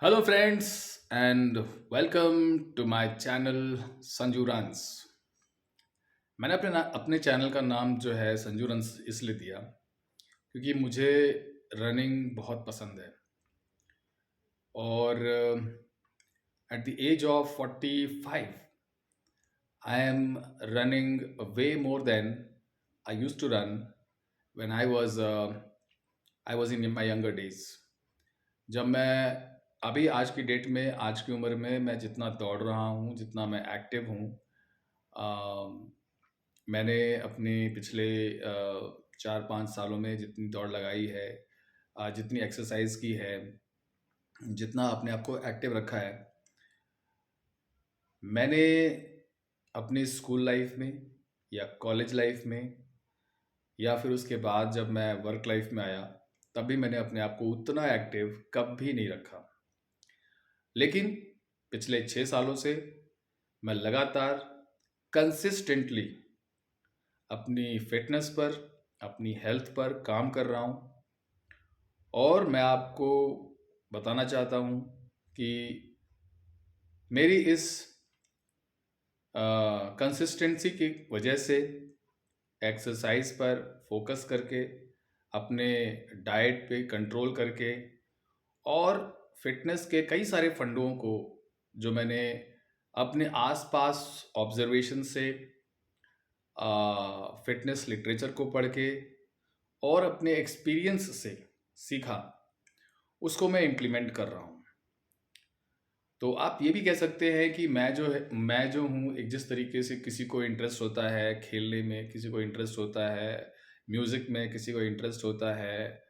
Hello friends and welcome to my channel Sanju runs. मैंने अपने channel का नाम जो है संजू रन्स इसलिए दिया क्योंकि मुझे रनिंग बहुत पसंद है। और at the age of 45 I am running way more than I use to run when I was in my younger days. जब मैं अभी आज की डेट में आज की उम्र में मैं जितना दौड़ रहा हूँ, जितना मैं एक्टिव हूँ, अ, मैंने अपने पिछले 4-5 सालों में जितनी दौड़ लगाई है, जितनी एक्सरसाइज की है, जितना अपने आप को एक्टिव रखा है, मैंने अपनी स्कूल लाइफ में या कॉलेज लाइफ में या फिर उसके बाद जब मैं वर्क लाइफ में आया, तब भी मैंने अपने आप को उतना एक्टिव कभी नहीं रखा। लेकिन पिछले 6 सालों से मैं लगातार कंसिस्टेंटली अपनी फिटनेस पर, अपनी हेल्थ पर काम कर रहा हूँ। और मैं आपको बताना चाहता हूँ कि मेरी इस कंसिस्टेंसी की वजह से एक्सरसाइज पर फोकस करके, अपने डाइट पे कंट्रोल करके और फिटनेस के कई सारे फंडों को जो मैंने अपने आसपास ऑब्जर्वेशन से, फिटनेस लिटरेचर को पढ़ के और अपने एक्सपीरियंस से सीखा, उसको मैं इम्प्लीमेंट कर रहा हूँ। तो आप ये भी कह सकते हैं कि मैं जो हूँ, एक जिस तरीके से किसी को इंटरेस्ट होता है खेलने में, किसी को इंटरेस्ट होता है म्यूज़िक में, किसी को इंटरेस्ट होता है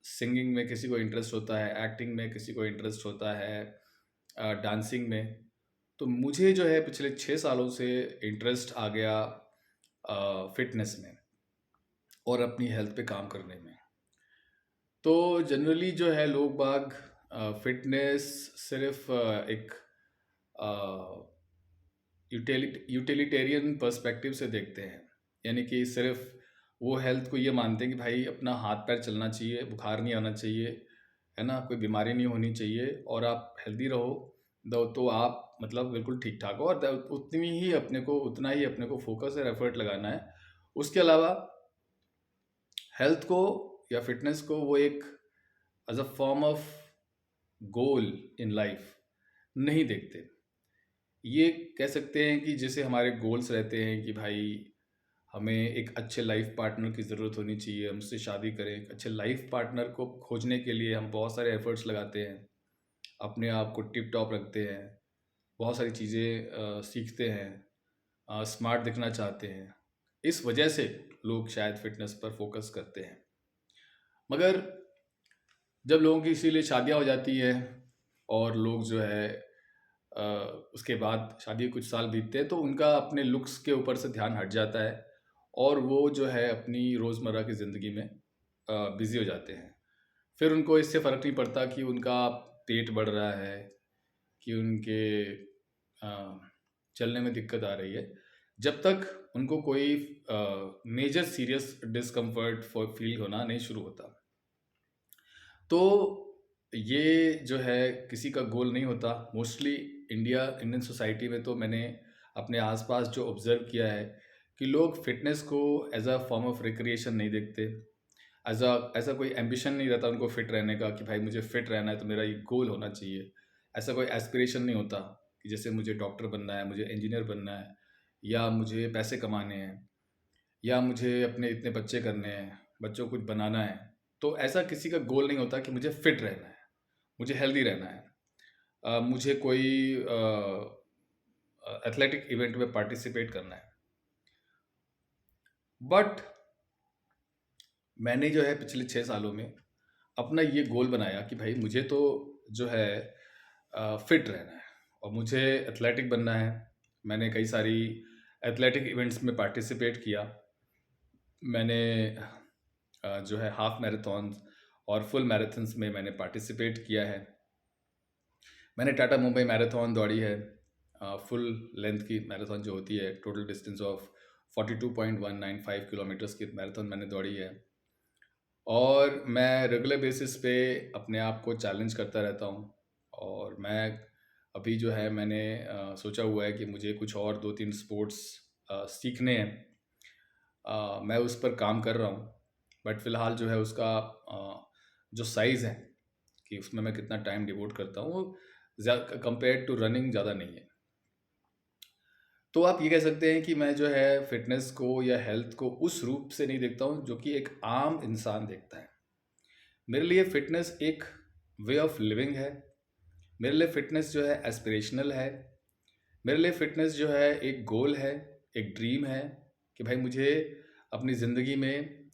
सिंगिंग में, किसी को इंटरेस्ट होता है एक्टिंग में, किसी को इंटरेस्ट होता है डांसिंग में। तो मुझे जो है पिछले 6 सालों से इंटरेस्ट आ गया फिटनेस में और अपनी हेल्थ पे काम करने में। तो जनरली जो है लोग बाग फिटनेस सिर्फ एक यूटिलिटेरियन पर्सपेक्टिव से देखते हैं। यानी कि सिर्फ वो हेल्थ को ये मानते हैं कि भाई अपना हाथ पैर चलना चाहिए, बुखार नहीं आना चाहिए, है ना, कोई बीमारी नहीं होनी चाहिए और आप हेल्दी रहो, तो आप मतलब बिल्कुल ठीक ठाक हो। और उतना ही अपने को फोकस और एफर्ट लगाना है। उसके अलावा हेल्थ को या फिटनेस को वो एक as a form of goal in life नहीं देखते। ये कह सकते हैं कि जैसे हमारे गोल्स रहते हैं कि भाई हमें एक अच्छे लाइफ पार्टनर की ज़रूरत होनी चाहिए, हमसे शादी करें। एक अच्छे लाइफ पार्टनर को खोजने के लिए हम बहुत सारे एफर्ट्स लगाते हैं, अपने आप को टिप टॉप रखते हैं, बहुत सारी चीज़ें सीखते हैं, स्मार्ट दिखना चाहते हैं। इस वजह से लोग शायद फिटनेस पर फोकस करते हैं। मगर जब लोगों की इसीलिए शादियां हो जाती है और लोग जो है अ, उसके बाद शादी के कुछ साल बीतते हैं, तो उनका अपने लुक्स के ऊपर से ध्यान हट जाता है और वो जो है अपनी रोज़मर्रा की ज़िंदगी में बिज़ी हो जाते हैं। फिर उनको इससे फ़र्क नहीं पड़ता कि उनका पेट बढ़ रहा है, कि उनके अ, चलने में दिक्कत आ रही है, जब तक उनको कोई मेजर सीरियस डिस्कम्फर्ट फील होना नहीं शुरू होता। तो ये जो है किसी का गोल नहीं होता। मोस्टली इंडियन सोसाइटी में तो मैंने अपने आसपास जो ऑब्ज़र्व किया है कि लोग फ़िटनेस को as a form of recreation नहीं देखते। ऐसा कोई एम्बिशन नहीं रहता उनको फ़िट रहने का कि भाई मुझे फ़िट रहना है तो मेरा ये गोल होना चाहिए। ऐसा कोई एस्पिरेशन नहीं होता कि जैसे मुझे डॉक्टर बनना है, मुझे इंजीनियर बनना है, या मुझे पैसे कमाने हैं, या मुझे अपने इतने बच्चे करने हैं, बच्चों को कुछ बनाना है। तो ऐसा किसी का गोल नहीं होता कि मुझे फिट रहना है, मुझे हेल्दी रहना है, मुझे कोई एथलेटिक इवेंट में पार्टिसिपेट करना है। बट मैंने जो है पिछले 6 सालों में अपना ये गोल बनाया कि भाई मुझे तो जो है फिट रहना है और मुझे एथलेटिक बनना है। मैंने कई सारी एथलेटिक इवेंट्स में पार्टिसिपेट किया। मैंने जो है हाफ मैराथन्स और फुल मैराथन्स में मैंने पार्टिसिपेट किया है। मैंने टाटा मुंबई मैराथन दौड़ी है, फुल लेंथ की मैराथन जो होती है, टोटल डिस्टेंस ऑफ 42.195 किलोमीटर्स की मैराथन मैंने दौड़ी है। और मैं रेगुलर बेसिस पे अपने आप को चैलेंज करता रहता हूँ। और मैं अभी जो है मैंने सोचा हुआ है कि मुझे कुछ और 2-3 स्पोर्ट्स सीखने हैं। मैं उस पर काम कर रहा हूँ, बट फ़िलहाल जो है उसका जो साइज़ है कि उसमें मैं कितना टाइम डिवोट करता हूँ, वो कंपेयर टू रनिंग ज़्यादा नहीं है। तो आप ये कह सकते हैं कि मैं जो है फ़िटनेस को या हेल्थ को उस रूप से नहीं देखता हूँ जो कि एक आम इंसान देखता है। मेरे लिए फ़िटनेस एक वे ऑफ लिविंग है। मेरे लिए फ़िटनेस जो है एस्पिरेशनल है। मेरे लिए फ़िटनेस जो है एक गोल है, एक ड्रीम है कि भाई मुझे अपनी ज़िंदगी में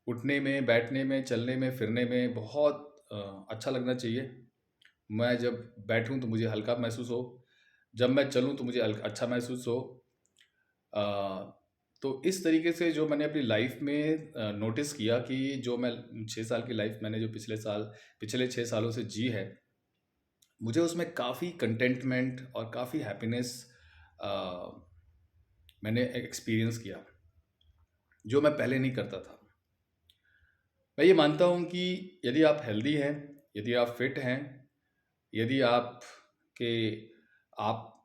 उठने में, बैठने में, चलने में, फिरने में बहुत अच्छा लगना चाहिए। मैं जब बैठूँ तो मुझे हल्का महसूस हो, जब मैं चलूँ तो मुझे अच्छा महसूस हो। तो इस तरीके से जो मैंने अपनी लाइफ में नोटिस किया कि जो मैं 6 साल की लाइफ मैंने जो पिछले 6 सालों से जी है, मुझे उसमें काफ़ी कंटेंटमेंट और काफ़ी हैप्पीनेस अ, मैंने एक्सपीरियंस किया, जो मैं पहले नहीं करता था। मैं ये मानता हूँ कि यदि आप हेल्दी हैं, यदि आप फिट हैं, यदि आप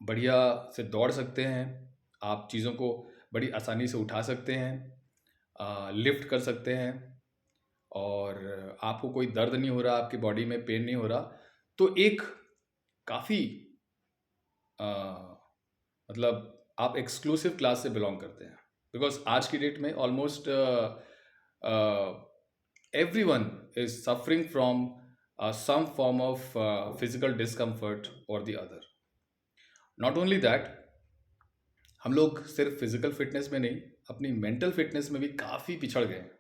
बढ़िया से दौड़ सकते हैं, आप चीज़ों को बड़ी आसानी से उठा सकते हैं, लिफ्ट कर सकते हैं, और आपको कोई दर्द नहीं हो रहा, आपकी बॉडी में पेन नहीं हो रहा, तो एक काफ़ी मतलब आप एक्सक्लूसिव क्लास से बिलोंग करते हैं। बिकॉज आज की डेट में almost everyone is suffering from some form of physical discomfort or the other. Not only that, हम लोग सिर्फ फिजिकल फिटनेस में नहीं, अपनी मेंटल फिटनेस में भी काफ़ी पिछड़ गए हैं।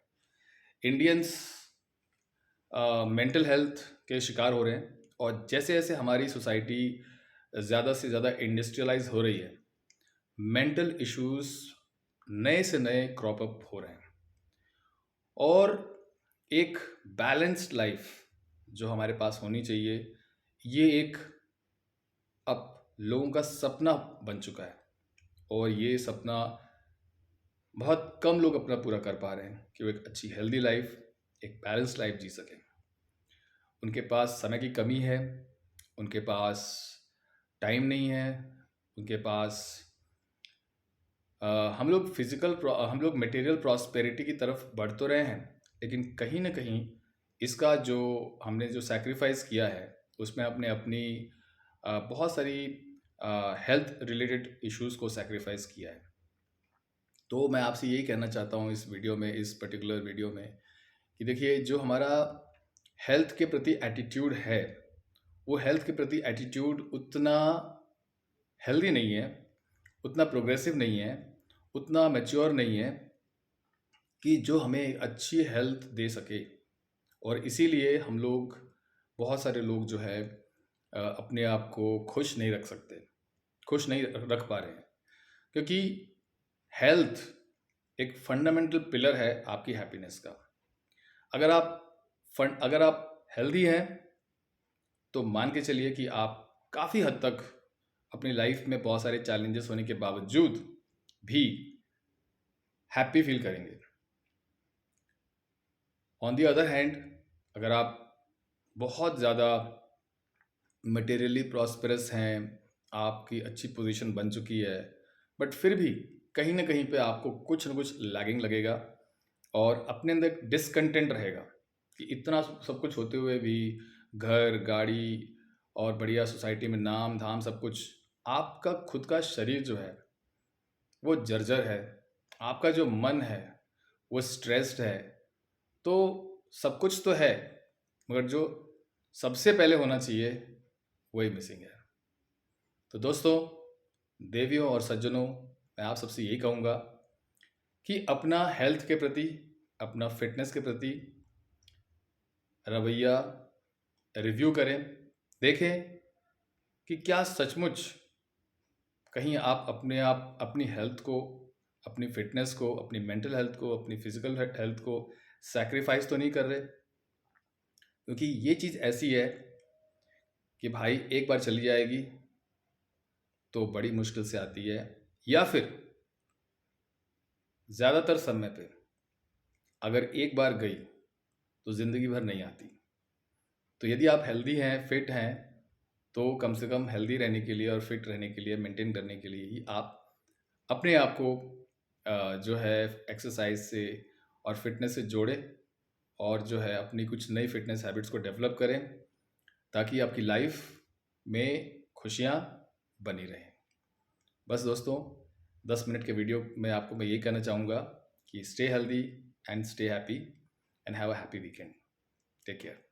इंडियंस मेंटल हेल्थ के शिकार हो रहे हैं, और जैसे जैसे हमारी सोसाइटी ज़्यादा से ज़्यादा इंडस्ट्रियलाइज हो रही है, मेंटल इश्यूज नए से नए क्रॉप अप हो रहे हैं। और एक बैलेंस्ड लाइफ जो हमारे पास होनी चाहिए, ये एक अब लोगों का सपना बन चुका है, और ये सपना बहुत कम लोग अपना पूरा कर पा रहे हैं कि वो एक अच्छी हेल्दी लाइफ, एक बैलेंस्ड लाइफ जी सकें। उनके पास समय की कमी है, उनके पास टाइम नहीं है, उनके पास हम लोग मटेरियल प्रॉस्पेरिटी की तरफ बढ़ तो रहे हैं, लेकिन कहीं ना कहीं इसका जो हमने जो सैक्रिफाइस किया है, उसमें अपने अपनी बहुत सारी हेल्थ रिलेटेड इश्यूज को सैक्रिफाइस किया है। तो मैं आपसे यही कहना चाहता हूँ इस वीडियो में, इस पर्टिकुलर वीडियो में, कि देखिए जो हमारा हेल्थ के प्रति एटीट्यूड है, वो हेल्थ के प्रति एटीट्यूड उतना हेल्दी नहीं है, उतना प्रोग्रेसिव नहीं है, उतना मैच्योर नहीं है कि जो हमें एक अच्छी हेल्थ दे सके। और इसीलिए हम लोग, बहुत सारे लोग जो है अपने आप को खुश नहीं रख सकते, खुश नहीं रख पा रहे हैं, क्योंकि हेल्थ एक फंडामेंटल पिलर है आपकी हैप्पीनेस का। अगर आप हेल्दी हैं, तो मान के चलिए कि आप काफ़ी हद तक अपनी लाइफ में बहुत सारे चैलेंजेस होने के बावजूद भी हैप्पी फील करेंगे। ऑन दी अदर हैंड, अगर आप बहुत ज़्यादा मटेरियली प्रॉस्पेरस हैं, आपकी अच्छी पोजीशन बन चुकी है, बट फिर भी कहीं ना कहीं पे आपको कुछ ना कुछ लैगिंग लगेगा, और अपने अंदर डिसकंटेंट रहेगा कि इतना सब कुछ होते हुए भी घर, गाड़ी और बढ़िया सोसाइटी में नाम धाम सब कुछ, आपका खुद का शरीर जो है वो जर्जर है, आपका जो मन है वो स्ट्रेस्ड है। तो सब कुछ तो है, मगर जो सबसे पहले होना चाहिए वही मिसिंग है। तो दोस्तों, देवियों और सज्जनों, मैं आप सबसे यही कहूँगा कि अपना हेल्थ के प्रति, अपना फिटनेस के प्रति रवैया रिव्यू करें, देखें कि क्या सचमुच कहीं आप अपनी हेल्थ को, अपनी फिटनेस को, अपनी मेंटल हेल्थ को, अपनी फिजिकल हेल्थ को सैक्रिफाइस तो नहीं कर रहे। क्योंकि ये चीज़ ऐसी है कि भाई एक बार चली जाएगी तो बड़ी मुश्किल से आती है, या फिर ज़्यादातर समय पे अगर एक बार गई तो ज़िंदगी भर नहीं आती। तो यदि आप हेल्दी हैं, फिट हैं, तो कम से कम हेल्दी रहने के लिए और फिट रहने के लिए, मेंटेन करने के लिए ही आप अपने आप को जो है एक्सरसाइज से और फिटनेस से जोड़ें, और जो है अपनी कुछ नई फिटनेस हैबिट्स को डेवलप करें, ताकि आपकी लाइफ में खुशियाँ बनी रहें। बस दोस्तों, 10 मिनट के वीडियो में आपको मैं यही कहना चाहूँगा कि stay healthy and stay happy and have a happy weekend. Take care.